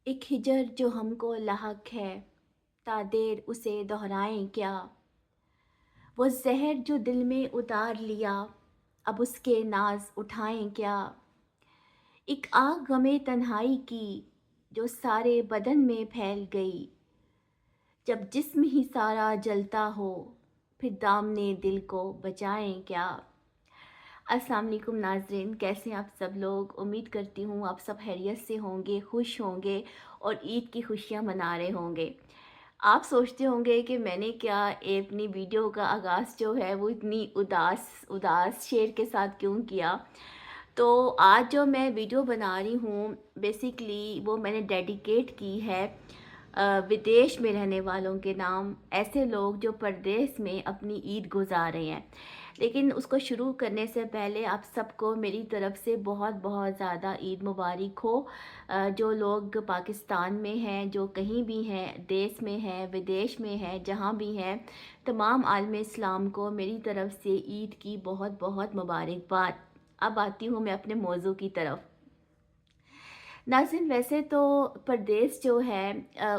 ایک ہجر جو ہم کو لاحق ہے، تا دیر اسے دہرائیں کیا؟ وہ زہر جو دل میں اتار لیا، اب اس کے ناز اٹھائیں کیا؟ ایک آگ غمِ تنہائی کی جو سارے بدن میں پھیل گئی، جب جسم ہی سارا جلتا ہو، پھر دامنے دل کو بچائیں کیا؟ السلام علیکم ناظرین، کیسے ہیں آپ سب لوگ؟ امید کرتی ہوں آپ سب خیریت سے ہوں گے، خوش ہوں گے اور عید کی خوشیاں منا رہے ہوں گے۔ آپ سوچتے ہوں گے کہ میں نے کیا اپنی ویڈیو کا آغاز جو ہے وہ اتنی اداس شعر کے ساتھ کیوں کیا؟ تو آج جو میں ویڈیو بنا رہی ہوں بیسیکلی وہ میں نے ڈیڈیکیٹ کی ہے ودیش میں رہنے والوں کے نام، ایسے لوگ جو پردیس میں اپنی عید گزار رہے ہیں۔ لیکن اس کو شروع کرنے سے پہلے آپ سب کو میری طرف سے بہت بہت زیادہ عید مبارک ہو۔ جو لوگ پاکستان میں ہیں، جو کہیں بھی ہیں، دیس میں ہیں، ودیش میں ہیں، جہاں بھی ہیں، تمام عالم اسلام کو میری طرف سے عید کی بہت بہت مبارکباد۔ اب آتی ہوں میں اپنے موضوع کی طرف۔ ناظرین، ویسے تو پردیس جو ہے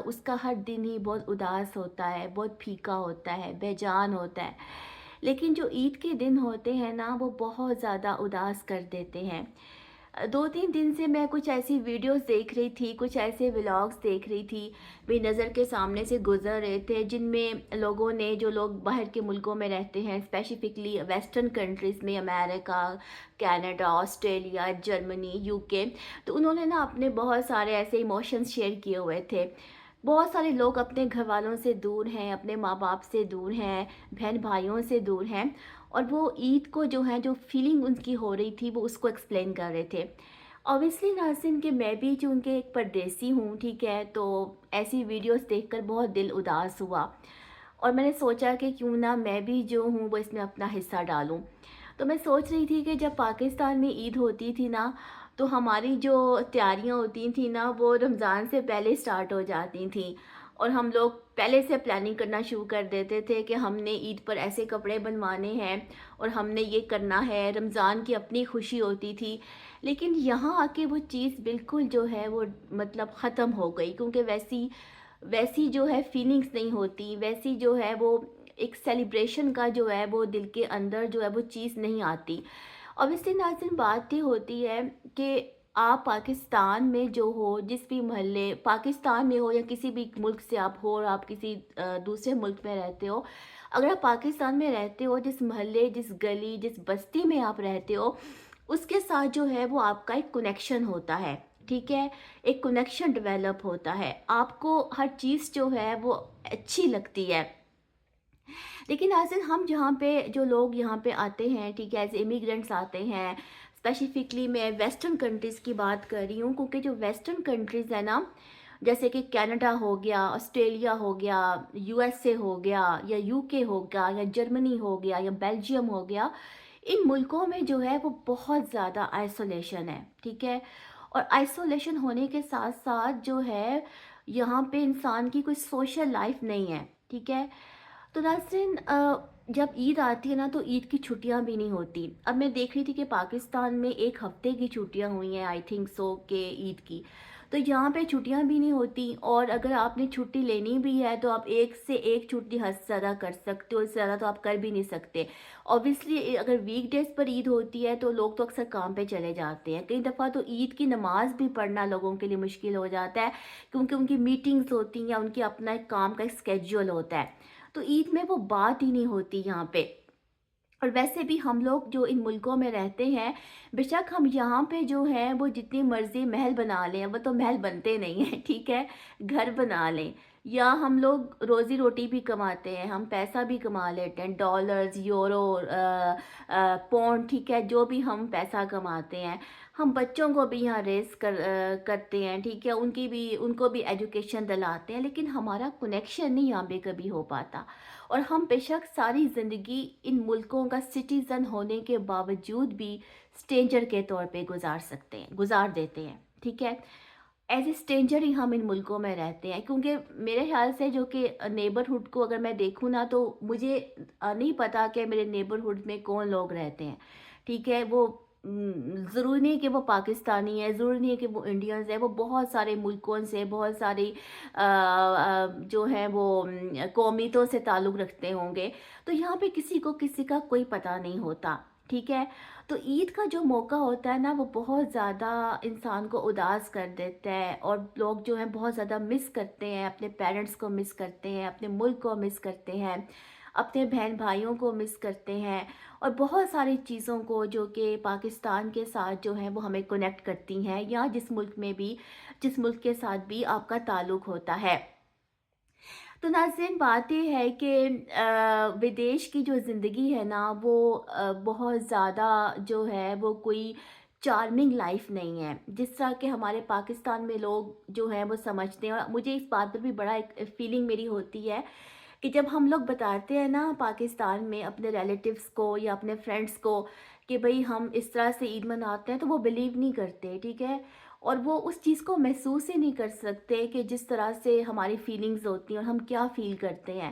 اس کا ہر دن ہی بہت اداس ہوتا ہے، بہت پھیکا ہوتا ہے، بے جان ہوتا ہے، لیکن جو عید کے دن ہوتے ہیں نا وہ بہت زیادہ اداس کر دیتے ہیں۔ دو تین دن سے میں کچھ ایسی ویڈیوز دیکھ رہی تھی، کچھ ایسے ولاگز دیکھ رہی تھی، میری نظر کے سامنے سے گزر رہے تھے، جن میں لوگوں نے، جو لوگ باہر کے ملکوں میں رہتے ہیں، اسپیسیفکلی ویسٹرن کنٹریز میں، امریکہ، کینیڈا، آسٹریلیا، جرمنی، یو کے، تو انہوں نے نا اپنے بہت سارے ایسے ایموشنز شیئر کیے ہوئے تھے۔ بہت سارے لوگ اپنے گھر والوں سے دور ہیں، اپنے ماں باپ سے دور ہیں، بہن بھائیوں سے دور ہیں، اور وہ عید کو جو ہے، جو فیلنگ ان کی ہو رہی تھی، وہ اس کو ایکسپلین کر رہے تھے۔ اوبیسلی ناظرین کہ میں بھی چونکہ ایک پردیسی ہوں، ٹھیک ہے، تو ایسی ویڈیوز دیکھ کر بہت دل اداس ہوا، اور میں نے سوچا کہ کیوں نہ میں بھی جو ہوں وہ اس میں اپنا حصہ ڈالوں۔ تو میں سوچ رہی تھی کہ جب پاکستان میں عید ہوتی تھی نا، تو ہماری جو تیاریاں ہوتی تھیں نا وہ رمضان سے پہلے سٹارٹ ہو جاتی تھیں، اور ہم لوگ پہلے سے پلاننگ کرنا شروع کر دیتے تھے کہ ہم نے عید پر ایسے کپڑے بنوانے ہیں اور ہم نے یہ کرنا ہے۔ رمضان کی اپنی خوشی ہوتی تھی، لیکن یہاں آ کے وہ چیز بالکل جو ہے وہ مطلب ختم ہو گئی، کیونکہ ویسی ویسی جو ہے فیلنگز نہیں ہوتی، ویسی جو ہے وہ ایک سیلیبریشن کا جو ہے وہ دل کے اندر جو ہے وہ چیز نہیں آتی۔ اوبیسلی ناظرین، بات یہ ہوتی ہے کہ آپ پاکستان میں جو ہو، جس بھی محلے پاکستان میں ہو یا کسی بھی ملک سے آپ ہو، اور آپ کسی دوسرے ملک میں رہتے ہو، اگر آپ پاکستان میں رہتے ہو، جس محلے، جس گلی، جس بستی میں آپ رہتے ہو، اس کے ساتھ جو ہے وہ آپ کا ایک کنیکشن ہوتا ہے، ٹھیک ہے، ایک کنیکشن ڈیولپ ہوتا ہے، آپ کو ہر چیز جو ہے وہ اچھی لگتی ہے۔ لیکن ناظرین، ہم جہاں پہ، جو لوگ یہاں پہ آتے ہیں، ٹھیک ہے، ایز امیگرینٹس آتے ہیں، اسپیسیفکلی میں ویسٹرن کنٹریز کی بات کر رہی ہوں، کیونکہ جو ویسٹرن کنٹریز ہیں نا، جیسے کہ کینیڈا ہو گیا، آسٹریلیا ہو گیا، یو ایس اے ہو گیا، یا یو کے ہو گیا، یا جرمنی ہو گیا، یا بیلجیم ہو گیا، ان ملکوں میں جو ہے وہ بہت زیادہ آئسولیشن ہے، ٹھیک ہے، اور آئسولیشن ہونے کے ساتھ ساتھ جو ہے یہاں پہ انسان کی کوئی سوشل لائف نہیں ہے، ٹھیک ہے۔ تو ناظرین، جب عید آتی ہے نا تو عید کی چھٹیاں بھی نہیں ہوتی۔ اب میں دیکھ رہی تھی کہ پاکستان میں ایک ہفتے کی چھٹیاں ہوئی ہیں، آئی تھنک سو، کہ عید کی، تو یہاں پہ چھٹیاں بھی نہیں ہوتی، اور اگر آپ نے چھٹی لینی بھی ہے تو آپ ایک سے ایک چھٹی حد سے زیادہ کر سکتے ہو، اس سے زیادہ تو آپ کر بھی نہیں سکتے۔ اوبیسلی اگر ویک ڈیز پر عید ہوتی ہے تو لوگ تو اکثر کام پہ چلے جاتے ہیں، کئی دفعہ تو عید کی نماز بھی پڑھنا لوگوں کے لیے مشکل ہو جاتا ہے، کیونکہ ان کی میٹنگز ہوتی ہیں یا ان کی اپنا ایک کام کا ایک اسکیجول ہوتا ہے، تو عید میں وہ بات ہی نہیں ہوتی یہاں پہ۔ اور ویسے بھی ہم لوگ جو ان ملکوں میں رہتے ہیں، بے شک ہم یہاں پہ جو ہیں وہ جتنی مرضی محل بنا لیں، وہ تو محل بنتے نہیں ہیں، ٹھیک ہے، گھر بنا لیں، یا ہم لوگ روزی روٹی بھی کماتے ہیں، ہم پیسہ بھی کما لیتے ہیں، ڈالرز، یورو، پونڈ، ٹھیک ہے، جو بھی ہم پیسہ کماتے ہیں، ہم بچوں کو بھی یہاں ریز کرتے ہیں، ٹھیک ہے، ان کو بھی ایجوکیشن دلاتے ہیں، لیکن ہمارا کنیکشن نہیں یہاں پہ کبھی ہو پاتا، اور ہم بے شک ساری زندگی ان ملکوں کا سٹیزن ہونے کے باوجود بھی اسٹرینجر کے طور پہ گزار دیتے ہیں، ٹھیک ہے، ایز اے اسٹرینجر ہی ہم ان ملکوں میں رہتے ہیں، کیونکہ میرے خیال سے جو کہ نیبرہڈ کو اگر میں دیکھوں نا تو مجھے نہیں پتا کہ میرے نیبرہڈ میں کون لوگ رہتے ہیں، ٹھیک ہے، وہ ضروری نہیں کہ وہ پاکستانی ہے، ضروری نہیں ہے کہ وہ انڈینز ہے، وہ بہت سارے ملکوں سے، بہت ساری جو ہیں وہ قومیتوں سے تعلق رکھتے ہوں گے، تو یہاں پہ کسی کو کسی کا کوئی پتہ نہیں ہوتا، ٹھیک ہے؟ تو عید کا جو موقع ہوتا ہے نا وہ بہت زیادہ انسان کو اداس کر دیتا ہے، اور لوگ جو ہیں بہت زیادہ مس کرتے ہیں، اپنے پیرنٹس کو مس کرتے ہیں، اپنے ملک کو مس کرتے ہیں، اپنے بہن بھائیوں کو مس کرتے ہیں، اور بہت ساری چیزوں کو جو کہ پاکستان کے ساتھ جو ہیں وہ ہمیں کنیکٹ کرتی ہیں، یا جس ملک میں بھی، جس ملک کے ساتھ بھی آپ کا تعلق ہوتا ہے۔ تو ناظرین بات یہ ہے کہ ودیش کی جو زندگی ہے نا وہ بہت زیادہ جو ہے وہ کوئی چارمنگ لائف نہیں ہے، جس طرح کہ ہمارے پاکستان میں لوگ جو ہیں وہ سمجھتے ہیں، اور مجھے اس بات پر بھی بڑا ایک فیلنگ میری ہوتی ہے کہ جب ہم لوگ بتاتے ہیں نا پاکستان میں اپنے ریلیٹیوز کو یا اپنے فرینڈس کو کہ بھئی ہم اس طرح سے عید مناتے ہیں، تو وہ بلیو نہیں کرتے، ٹھیک ہے؟ اور وہ اس چیز کو محسوس ہی نہیں کر سکتے کہ جس طرح سے ہماری فیلنگز ہوتی ہیں اور ہم کیا فیل کرتے ہیں۔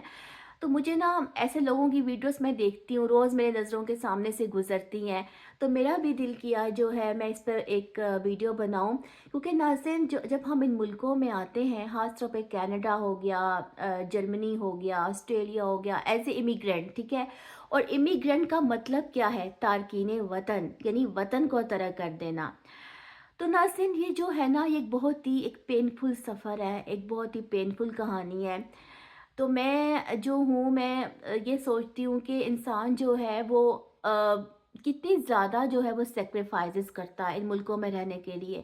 تو مجھے نا ایسے لوگوں کی ویڈیوز میں دیکھتی ہوں، روز میرے نظروں کے سامنے سے گزرتی ہیں، تو میرا بھی دل کیا جو ہے میں اس پر ایک ویڈیو بناؤں، کیونکہ ناظرین جب ہم ان ملکوں میں آتے ہیں، خاص طور پہ کینیڈا ہو گیا، جرمنی ہو گیا، آسٹریلیا ہو گیا، ایز اے امیگرینٹ، ٹھیک ہے؟ اور امیگرینٹ کا مطلب کیا ہے؟ تارکین وطن، یعنی وطن کو ترک کر دینا۔ تو ناظرین یہ جو ہے نا یہ ایک بہت ہی ایک پینفل سفر ہے، ایک بہت ہی پینفل کہانی ہے۔ تو میں جو ہوں میں یہ سوچتی ہوں کہ انسان جو ہے وہ کتنی زیادہ جو ہے وہ سیکریفائزز کرتا ہے ان ملکوں میں رہنے کے لیے،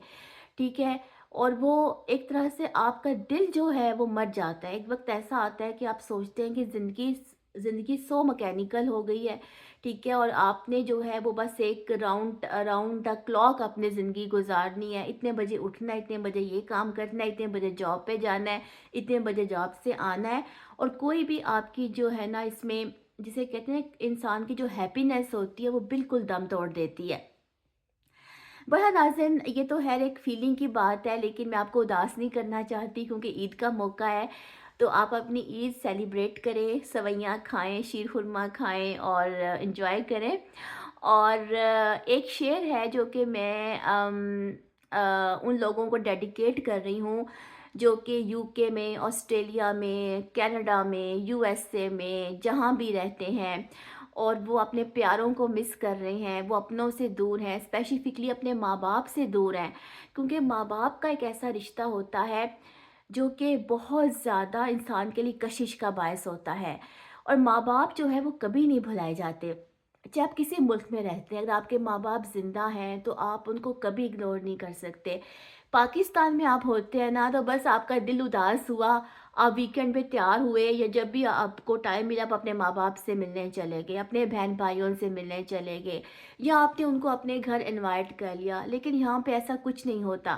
ٹھیک ہے؟ اور وہ ایک طرح سے آپ کا دل جو ہے وہ مر جاتا ہے، ایک وقت ایسا آتا ہے کہ آپ سوچتے ہیں کہ زندگی سو مکینیکل ہو گئی ہے، ٹھیک ہے؟ اور آپ نے جو ہے وہ بس ایک راؤنڈ دا کلاک اپنے زندگی گزارنی ہے، اتنے بجے اٹھنا ہے، اتنے بجے یہ کام کرنا ہے، اتنے بجے جاب پہ جانا ہے، اتنے بجے جاب سے آنا ہے، اور کوئی بھی آپ کی جو ہے نا اس میں جسے کہتے ہیں انسان کی جو ہیپینس ہوتی ہے وہ بالکل دم توڑ دیتی ہے۔ بہرحال ناظرین یہ تو خیر ایک فیلنگ کی بات ہے، لیکن میں آپ کو اداس نہیں کرنا چاہتی کیونکہ عید کا موقع ہے، تو آپ اپنی عید سیلیبریٹ کریں، سوئیاں کھائیں، شیر خورما کھائیں اور انجوائے کریں۔ اور ایک شعر ہے جو کہ میں ان لوگوں کو ڈیڈیکیٹ کر رہی ہوں جو کہ یو کے میں، آسٹریلیا میں، کینیڈا میں، یو ایس اے میں جہاں بھی رہتے ہیں، اور وہ اپنے پیاروں کو مس کر رہے ہیں، وہ اپنوں سے دور ہیں، اسپیسیفکلی اپنے ماں باپ سے دور ہیں، کیونکہ ماں باپ کا ایک ایسا رشتہ ہوتا ہے جو کہ بہت زیادہ انسان کے لیے کشش کا باعث ہوتا ہے، اور ماں باپ جو ہے وہ کبھی نہیں بھلائے جاتے، چاہے آپ کسی ملک میں رہتے ہیں، اگر آپ کے ماں باپ زندہ ہیں تو آپ ان کو کبھی اگنور نہیں کر سکتے۔ پاکستان میں آپ ہوتے ہیں نا تو بس آپ کا دل اداس ہوا، آپ ویکینڈ پہ تیار ہوئے یا جب بھی آپ کو ٹائم ملا آپ اپنے ماں باپ سے ملنے چلے گئے، اپنے بہن بھائیوں سے ملنے چلے گئے، یا آپ نے ان کو اپنے گھر انوائٹ کر لیا، لیکن یہاں پہ ایسا کچھ نہیں ہوتا۔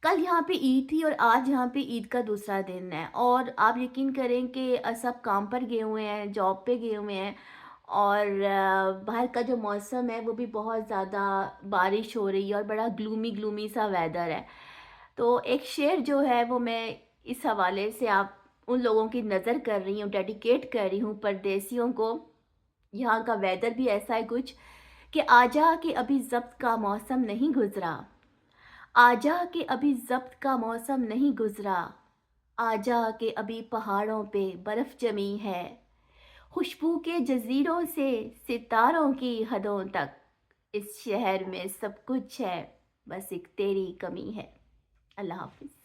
کل یہاں پہ عید تھی اور آج یہاں پہ عید کا دوسرا دن ہے، اور آپ یقین کریں کہ سب کام پر گئے ہوئے ہیں، جاب پہ گئے ہوئے ہیں، اور باہر کا جو موسم ہے وہ بھی بہت زیادہ بارش ہو رہی ہے اور بڑا گلومی سا ویدر ہے۔ تو ایک شعر جو ہے وہ میں اس حوالے سے آپ ان لوگوں کی نظر کر رہی ہوں، ڈیڈیکیٹ کر رہی ہوں پردیسیوں کو۔ یہاں کا ویدر بھی ایسا ہے کچھ کہ آجا کہ ابھی ضبط کا موسم نہیں گزرا، آجا کہ ابھی ضبط کا موسم نہیں گزرا، آجا کہ ابھی پہاڑوں پہ برف جمی ہے، خوشبو کے جزیروں سے ستاروں کی حدوں تک، اس شہر میں سب کچھ ہے، بس ایک تیری کمی ہے۔ اللہ حافظ۔